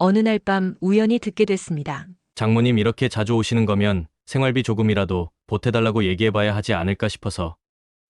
어느 날 밤 우연히 듣게 됐습니다. 장모님 이렇게 자주 오시는 거면 생활비 조금이라도 보태달라고 얘기해봐야 하지 않을까 싶어서.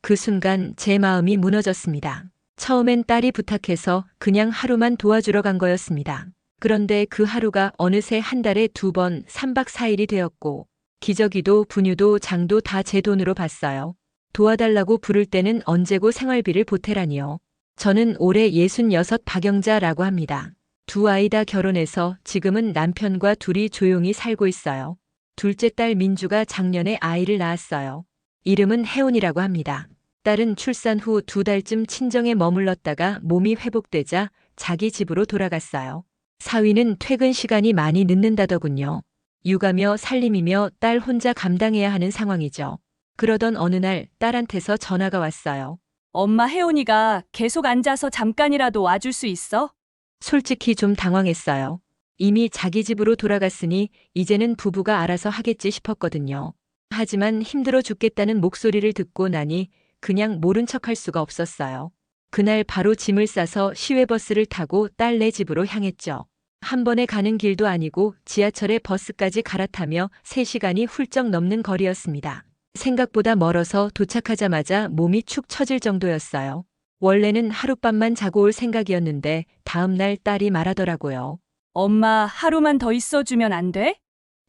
그 순간 제 마음이 무너졌습니다. 처음엔 딸이 부탁해서 그냥 하루만 도와주러 간 거였습니다. 그런데 그 하루가 어느새 한 달에 2번 3박 4일이 되었고 기저귀도 분유도 장도 다 제 돈으로 봤어요. 도와달라고 부를 때는 언제고 생활비를 보태라니요. 저는 올해 66 박영자라고 합니다. 2아이 다 결혼해서 지금은 남편과 둘이 조용히 살고 있어요. 둘째 딸 민주가 작년에 아이를 낳았어요. 이름은 혜원이라고 합니다. 딸은 출산 후 2달쯤 친정에 머물렀다가 몸이 회복되자 자기 집으로 돌아갔어요. 사위는 퇴근 시간이 많이 늦는다더군요. 육아며 살림이며 딸 혼자 감당해야 하는 상황이죠. 그러던 어느 날 딸한테서 전화가 왔어요. 엄마 혜원이가 계속 앉아서 잠깐이라도 와줄 수 있어? 솔직히 좀 당황했어요. 이미 자기 집으로 돌아갔으니 이제는 부부가 알아서 하겠지 싶었거든요. 하지만 힘들어 죽겠다는 목소리를 듣고 나니 그냥 모른 척할 수가 없었어요. 그날 바로 짐을 싸서 시외버스를 타고 딸네 집으로 향했죠. 한 번에 가는 길도 아니고 지하철에 버스까지 갈아타며 3시간이 훌쩍 넘는 거리였습니다. 생각보다 멀어서 도착하자마자 몸이 축 처질 정도였어요. 원래는 하룻밤만 자고 올 생각이었는데 다음 날 딸이 말하더라고요. 엄마 하루만 더 있어주면 안 돼?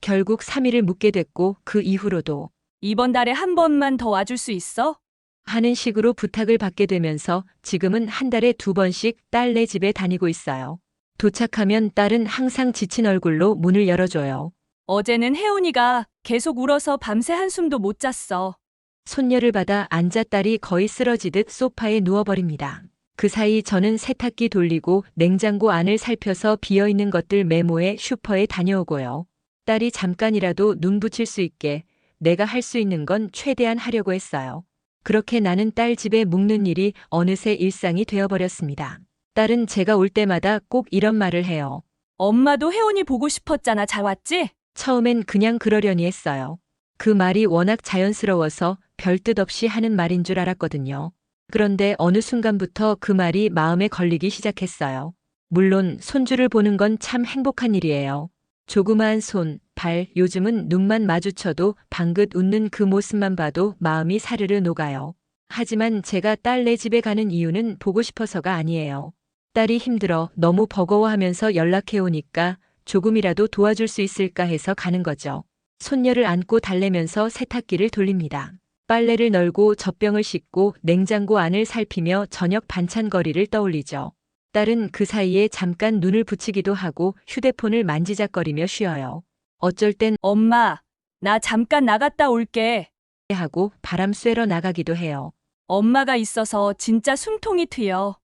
결국 3일을 묵게 됐고 그 이후로도 이번 달에 한 번만 더 와줄 수 있어? 하는 식으로 부탁을 받게 되면서 지금은 한 달에 2번씩 딸네 집에 다니고 있어요. 도착하면 딸은 항상 지친 얼굴로 문을 열어줘요. 어제는 혜원이가 계속 울어서 밤새 한숨도 못 잤어. 손녀를 받아 앉아 딸이 거의 쓰러지듯 소파에 누워버립니다. 그 사이 저는 세탁기 돌리고 냉장고 안을 살펴서 비어있는 것들 메모해 슈퍼에 다녀오고요. 딸이 잠깐이라도 눈 붙일 수 있게 내가 할 수 있는 건 최대한 하려고 했어요. 그렇게 나는 딸 집에 묵는 일이 어느새 일상이 되어버렸습니다. 딸은 제가 올 때마다 꼭 이런 말을 해요. 엄마도 혜원이 보고 싶었잖아. 잘 왔지? 처음엔 그냥 그러려니 했어요. 그 말이 워낙 자연스러워서 별 뜻 없이 하는 말인 줄 알았거든요. 그런데 어느 순간부터 그 말이 마음에 걸리기 시작했어요. 물론 손주를 보는 건 참 행복한 일이에요. 조그마한 손, 발, 요즘은 눈만 마주쳐도 방긋 웃는 그 모습만 봐도 마음이 사르르 녹아요. 하지만 제가 딸네 집에 가는 이유는 보고 싶어서가 아니에요. 딸이 힘들어 너무 버거워하면서 연락해 오니까 조금이라도 도와줄 수 있을까 해서 가는 거죠. 손녀를 안고 달래면서 세탁기를 돌립니다. 빨래를 널고 젖병을 씻고 냉장고 안을 살피며 저녁 반찬거리를 떠올리죠. 딸은 그 사이에 잠깐 눈을 붙이기도 하고 휴대폰을 만지작거리며 쉬어요. 어쩔 땐 엄마, 나 잠깐 나갔다 올게. 하고 바람 쐬러 나가기도 해요. 엄마가 있어서 진짜 숨통이 트여.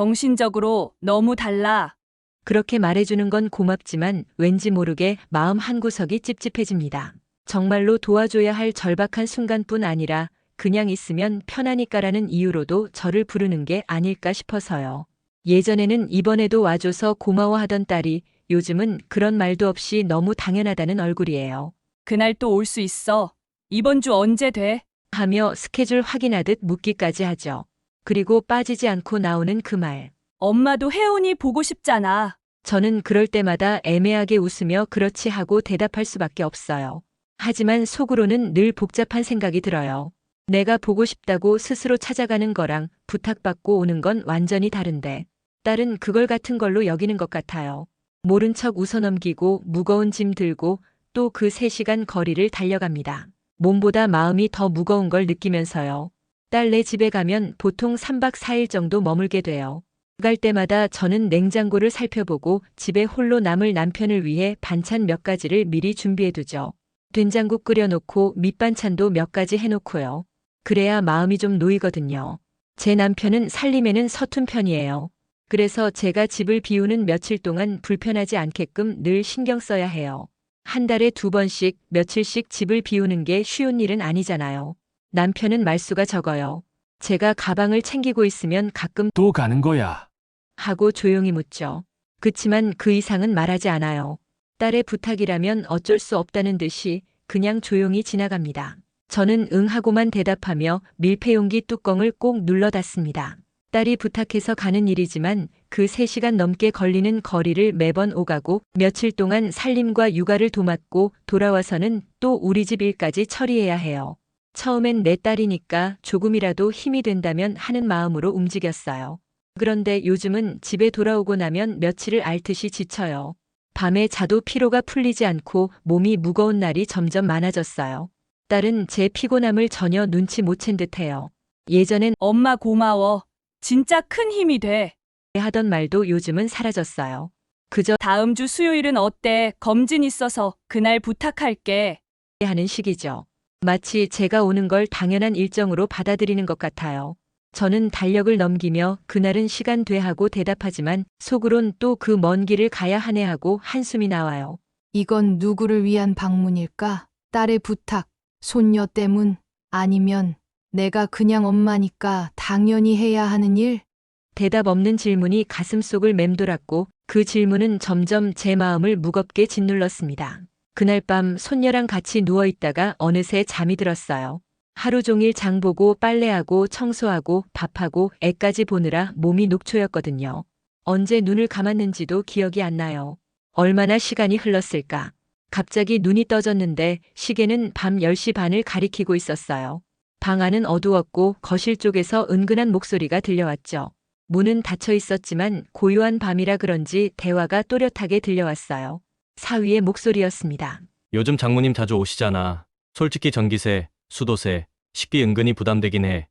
정신적으로 너무 달라. 그렇게 말해주는 건 고맙지만 왠지 모르게 마음 한구석이 찝찝해집니다. 정말로 도와줘야 할 절박한 순간뿐 아니라 그냥 있으면 편하니까라는 이유로도 저를 부르는 게 아닐까 싶어서요. 예전에는 이번에도 와줘서 고마워하던 딸이 요즘은 그런 말도 없이 너무 당연하다는 얼굴이에요. 그날 또 올 수 있어. 이번 주 언제 돼? 하며 스케줄 확인하듯 묻기까지 하죠. 그리고 빠지지 않고 나오는 그 말. 엄마도 혜원이 보고 싶잖아. 저는 그럴 때마다 애매하게 웃으며 그렇지 하고 대답할 수밖에 없어요. 하지만 속으로는 늘 복잡한 생각이 들어요. 내가 보고 싶다고 스스로 찾아가는 거랑 부탁받고 오는 건 완전히 다른데 딸은 그걸 같은 걸로 여기는 것 같아요. 모른 척 웃어넘기고 무거운 짐 들고 또 그 3시간 거리를 달려갑니다. 몸보다 마음이 더 무거운 걸 느끼면서요. 딸네 집에 가면 보통 3박 4일 정도 머물게 돼요. 갈 때마다 저는 냉장고를 살펴보고 집에 홀로 남을 남편을 위해 반찬 몇 가지를 미리 준비해두죠. 된장국 끓여놓고 밑반찬도 몇 가지 해놓고요. 그래야 마음이 좀 놓이거든요. 제 남편은 살림에는 서툰 편이에요. 그래서 제가 집을 비우는 며칠 동안 불편하지 않게끔 늘 신경 써야 해요. 한 달에 2번씩 며칠씩 집을 비우는 게 쉬운 일은 아니잖아요. 남편은 말수가 적어요. 제가 가방을 챙기고 있으면 가끔 또 가는 거야. 하고 조용히 묻죠. 그치만 그 이상은 말하지 않아요. 딸의 부탁이라면 어쩔 수 없다는 듯이 그냥 조용히 지나갑니다. 저는 응하고만 대답하며 밀폐용기 뚜껑을 꼭 눌러 닫습니다. 딸이 부탁해서 가는 일이지만 그 3시간 넘게 걸리는 거리를 매번 오가고 며칠 동안 살림과 육아를 도맡고 돌아와서는 또 우리 집 일까지 처리해야 해요. 처음엔 내 딸이니까 조금이라도 힘이 된다면 하는 마음으로 움직였어요. 그런데 요즘은 집에 돌아오고 나면 며칠을 앓듯이 지쳐요. 밤에 자도 피로가 풀리지 않고 몸이 무거운 날이 점점 많아졌어요. 딸은 제 피곤함을 전혀 눈치 못 챈 듯해요. 예전엔 엄마 고마워. 진짜 큰 힘이 돼. 하던 말도 요즘은 사라졌어요. 그저 다음 주 수요일은 어때? 검진 있어서 그날 부탁할게. 하는 식이죠. 마치 제가 오는 걸 당연한 일정으로 받아들이는 것 같아요. 저는 달력을 넘기며 그날은 시간 돼 하고 대답하지만 속으론 또 그 먼 길을 가야 하네 하고 한숨이 나와요. 이건 누구를 위한 방문일까? 딸의 부탁, 손녀 때문? 아니면 내가 그냥 엄마니까 당연히 해야 하는 일? 대답 없는 질문이 가슴속을 맴돌았고 그 질문은 점점 제 마음을 무겁게 짓눌렀습니다. 그날 밤 손녀랑 같이 누워 있다가 어느새 잠이 들었어요. 하루 종일 장 보고 빨래하고 청소하고 밥하고 애까지 보느라 몸이 녹초였거든요. 언제 눈을 감았는지도 기억이 안 나요. 얼마나 시간이 흘렀을까. 갑자기 눈이 떠졌는데 시계는 밤 10시 반을 가리키고 있었어요. 방 안은 어두웠고 거실 쪽에서 은근한 목소리가 들려왔죠. 문은 닫혀 있었지만 고요한 밤이라 그런지 대화가 또렷하게 들려왔어요. 사위의 목소리였습니다. 요즘 장모님 자주 오시잖아. 솔직히 전기세, 수도세, 식비 은근히 부담되긴 해.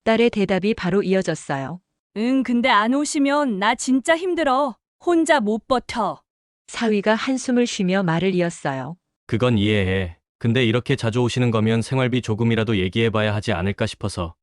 딸의 대답이 바로 이어졌어요. 응, 근데 안 오시면 나 진짜 힘들어. 혼자 못 버텨. 사위가 한숨을 쉬며 말을 이었어요. 그건 이해해. 근데 이렇게 자주 오시는 거면 생활비 조금이라도 얘기해봐야 하지 않을까 싶어서.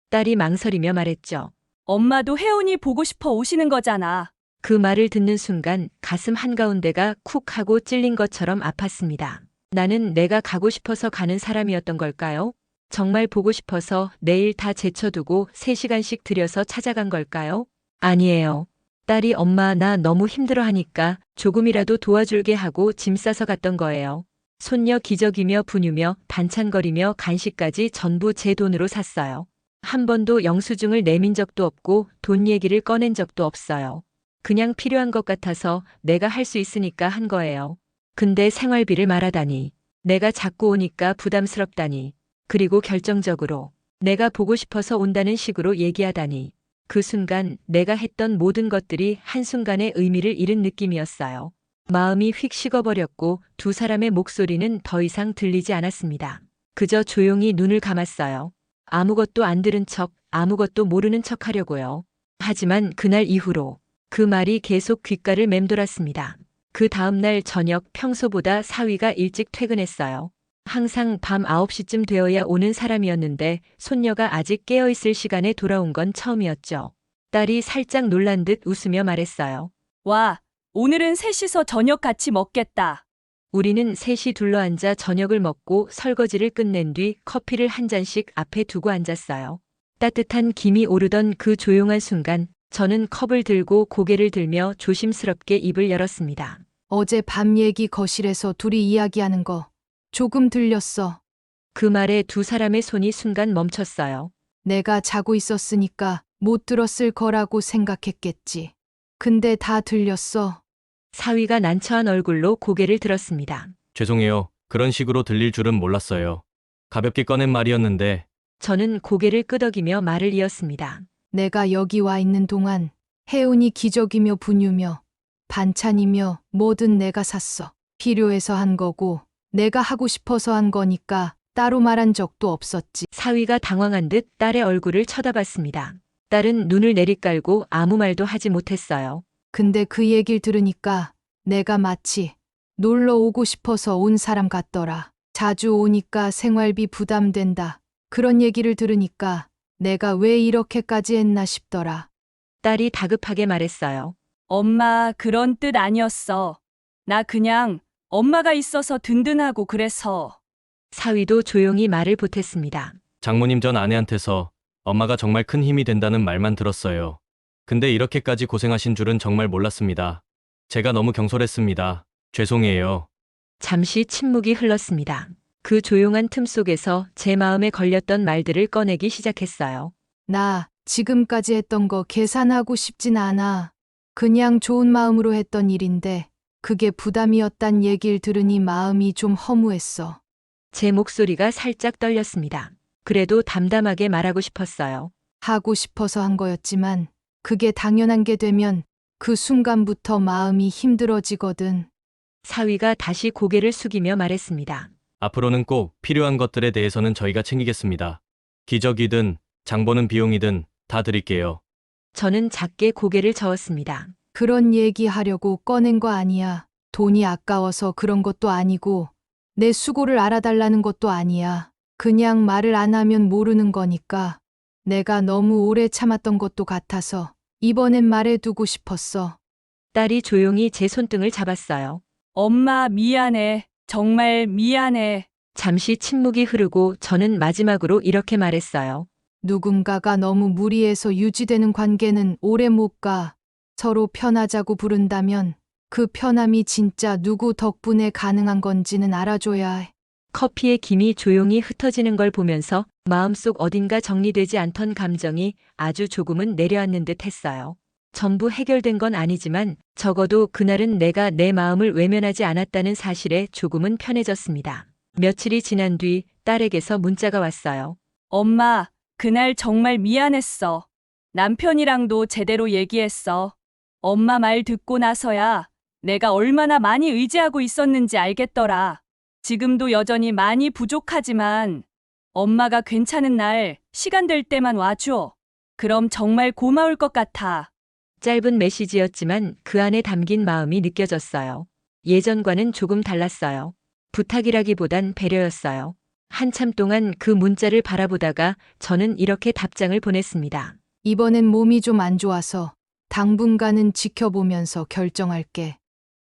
딸이 망설이며 말했죠. 엄마도 혜원이 보고 싶어 오시는 거잖아. 그 말을 듣는 순간 가슴 한가운데가 쿡 하고 찔린 것처럼 아팠습니다. 나는 내가 가고 싶어서 가는 사람이었던 걸까요? 정말 보고 싶어서 내일 다 제쳐두고 3시간씩 들여서 찾아간 걸까요? 아니에요. 딸이 엄마 나 너무 힘들어하니까 조금이라도 도와줄게 하고 짐 싸서 갔던 거예요. 손녀 기저귀며 분유며 반찬거리며 간식까지 전부 제 돈으로 샀어요. 한 번도 영수증을 내민 적도 없고 돈 얘기를 꺼낸 적도 없어요. 그냥 필요한 것 같아서 내가 할 수 있으니까 한 거예요. 근데 생활비를 말하다니. 내가 자꾸 오니까 부담스럽다니. 그리고 결정적으로 내가 보고 싶어서 온다는 식으로 얘기하다니. 그 순간 내가 했던 모든 것들이 한순간에 의미를 잃은 느낌이었어요. 마음이 휙 식어버렸고 두 사람의 목소리는 더 이상 들리지 않았습니다. 그저 조용히 눈을 감았어요. 아무것도 안 들은 척, 아무것도 모르는 척 하려고요. 하지만 그날 이후로 그 말이 계속 귓가를 맴돌았습니다. 그 다음날 저녁 평소보다 사위가 일찍 퇴근했어요. 항상 밤 9시쯤 되어야 오는 사람이었는데 손녀가 아직 깨어있을 시간에 돌아온 건 처음이었죠. 딸이 살짝 놀란 듯 웃으며 말했어요. 와, 오늘은 셋이서 저녁 같이 먹겠다. 우리는 셋이 둘러앉아 저녁을 먹고 설거지를 끝낸 뒤 커피를 한 잔씩 앞에 두고 앉았어요. 따뜻한 김이 오르던 그 조용한 순간 저는 컵을 들고 고개를 들며 조심스럽게 입을 열었습니다. 어제 밤 얘기 거실에서 둘이 이야기하는 거 조금 들렸어. 그 말에 두 사람의 손이 순간 멈췄어요. 내가 자고 있었으니까 못 들었을 거라고 생각했겠지. 근데 다 들렸어. 사위가 난처한 얼굴로 고개를 들었습니다. 죄송해요. 그런 식으로 들릴 줄은 몰랐어요. 가볍게 꺼낸 말이었는데 저는 고개를 끄덕이며 말을 이었습니다. 내가 여기 와 있는 동안 혜은이 기저귀며 분유며 반찬이며 뭐든 내가 샀어. 필요해서 한 거고 내가 하고 싶어서 한 거니까 따로 말한 적도 없었지. 사위가 당황한 듯 딸의 얼굴을 쳐다봤습니다. 딸은 눈을 내리깔고 아무 말도 하지 못했어요. 근데 그 얘길 들으니까 내가 마치 놀러 오고 싶어서 온 사람 같더라. 자주 오니까 생활비 부담된다. 그런 얘기를 들으니까 내가 왜 이렇게까지 했나 싶더라. 딸이 다급하게 말했어요. 엄마, 그런 뜻 아니었어. 나 그냥 엄마가 있어서 든든하고 그래서. 사위도 조용히 말을 보탰습니다. 장모님 전 아내한테서 엄마가 정말 큰 힘이 된다는 말만 들었어요. 근데 이렇게까지 고생하신 줄은 정말 몰랐습니다. 제가 너무 경솔했습니다. 죄송해요. 잠시 침묵이 흘렀습니다. 그 조용한 틈 속에서 제 마음에 걸렸던 말들을 꺼내기 시작했어요. 나 지금까지 했던 거 계산하고 싶진 않아. 그냥 좋은 마음으로 했던 일인데 그게 부담이었단 얘길 들으니 마음이 좀 허무했어. 제 목소리가 살짝 떨렸습니다. 그래도 담담하게 말하고 싶었어요. 하고 싶어서 한 거였지만 그게 당연한 게 되면 그 순간부터 마음이 힘들어지거든. 사위가 다시 고개를 숙이며 말했습니다. 앞으로는 꼭 필요한 것들에 대해서는 저희가 챙기겠습니다. 기저귀든 장 보는 비용이든 다 드릴게요. 저는 작게 고개를 저었습니다. 그런 얘기 하려고 꺼낸 거 아니야. 돈이 아까워서 그런 것도 아니고 내 수고를 알아달라는 것도 아니야. 그냥 말을 안 하면 모르는 거니까. 내가 너무 오래 참았던 것도 같아서 이번엔 말해두고 싶었어. 딸이 조용히 제 손등을 잡았어요. 엄마 미안해. 정말 미안해. 잠시 침묵이 흐르고 저는 마지막으로 이렇게 말했어요. 누군가가 너무 무리해서 유지되는 관계는 오래 못 가. 서로 편하자고 부른다면 그 편함이 진짜 누구 덕분에 가능한 건지는 알아줘야 해. 커피의 김이 조용히 흩어지는 걸 보면서 마음속 어딘가 정리되지 않던 감정이 아주 조금은 내려앉는 듯 했어요. 전부 해결된 건 아니지만 적어도 그날은 내가 내 마음을 외면하지 않았다는 사실에 조금은 편해졌습니다. 며칠이 지난 뒤 딸에게서 문자가 왔어요. 엄마, 그날 정말 미안했어. 남편이랑도 제대로 얘기했어. 엄마 말 듣고 나서야 내가 얼마나 많이 의지하고 있었는지 알겠더라. 지금도 여전히 많이 부족하지만 엄마가 괜찮은 날 시간 될 때만 와줘. 그럼 정말 고마울 것 같아. 짧은 메시지였지만 그 안에 담긴 마음이 느껴졌어요. 예전과는 조금 달랐어요. 부탁이라기보단 배려였어요. 한참 동안 그 문자를 바라보다가 저는 이렇게 답장을 보냈습니다. 이번엔 몸이 좀 안 좋아서 당분간은 지켜보면서 결정할게.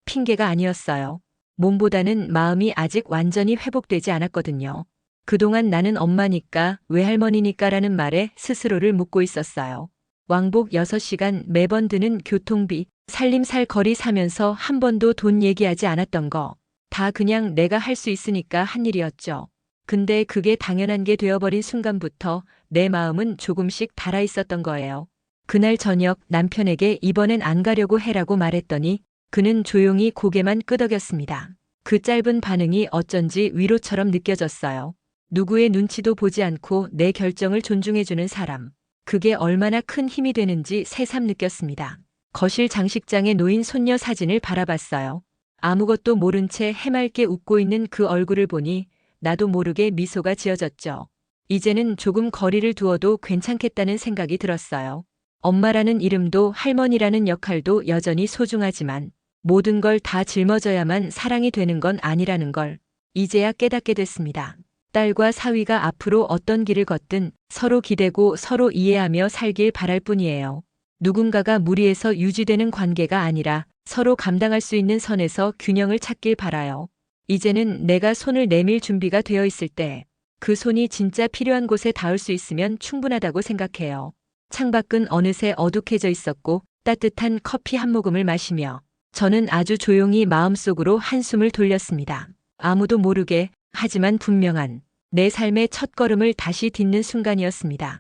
핑계가 아니었어요. 몸보다는 마음이 아직 완전히 회복되지 않았거든요. 그동안 나는 엄마니까, 외할머니니까라는 말에 스스로를 묻고 있었어요. 왕복 6시간 매번 드는 교통비, 살림살 거리 사면서 한 번도 돈 얘기하지 않았던 거. 다 그냥 내가 할 수 있으니까 한 일이었죠. 근데 그게 당연한 게 되어버린 순간부터 내 마음은 조금씩 달아 있었던 거예요. 그날 저녁 남편에게 이번엔 안 가려고 해라고 말했더니 그는 조용히 고개만 끄덕였습니다. 그 짧은 반응이 어쩐지 위로처럼 느껴졌어요. 누구의 눈치도 보지 않고 내 결정을 존중해주는 사람. 그게 얼마나 큰 힘이 되는지 새삼 느꼈습니다. 거실 장식장에 놓인 손녀 사진을 바라봤어요. 아무것도 모른 채 해맑게 웃고 있는 그 얼굴을 보니 나도 모르게 미소가 지어졌죠. 이제는 조금 거리를 두어도 괜찮겠다는 생각이 들었어요. 엄마라는 이름도 할머니라는 역할도 여전히 소중하지만 모든 걸 다 짊어져야만 사랑이 되는 건 아니라는 걸 이제야 깨닫게 됐습니다. 딸과 사위가 앞으로 어떤 길을 걷든 서로 기대고 서로 이해하며 살길 바랄 뿐이에요. 누군가가 무리해서 유지되는 관계가 아니라 서로 감당할 수 있는 선에서 균형을 찾길 바라요. 이제는 내가 손을 내밀 준비가 되어 있을 때 그 손이 진짜 필요한 곳에 닿을 수 있으면 충분하다고 생각해요. 창밖은 어느새 어둑해져 있었고 따뜻한 커피 한 모금을 마시며 저는 아주 조용히 마음속으로 한숨을 돌렸습니다. 아무도 모르게 하지만 분명한 내 삶의 첫걸음을 다시 딛는 순간이었습니다.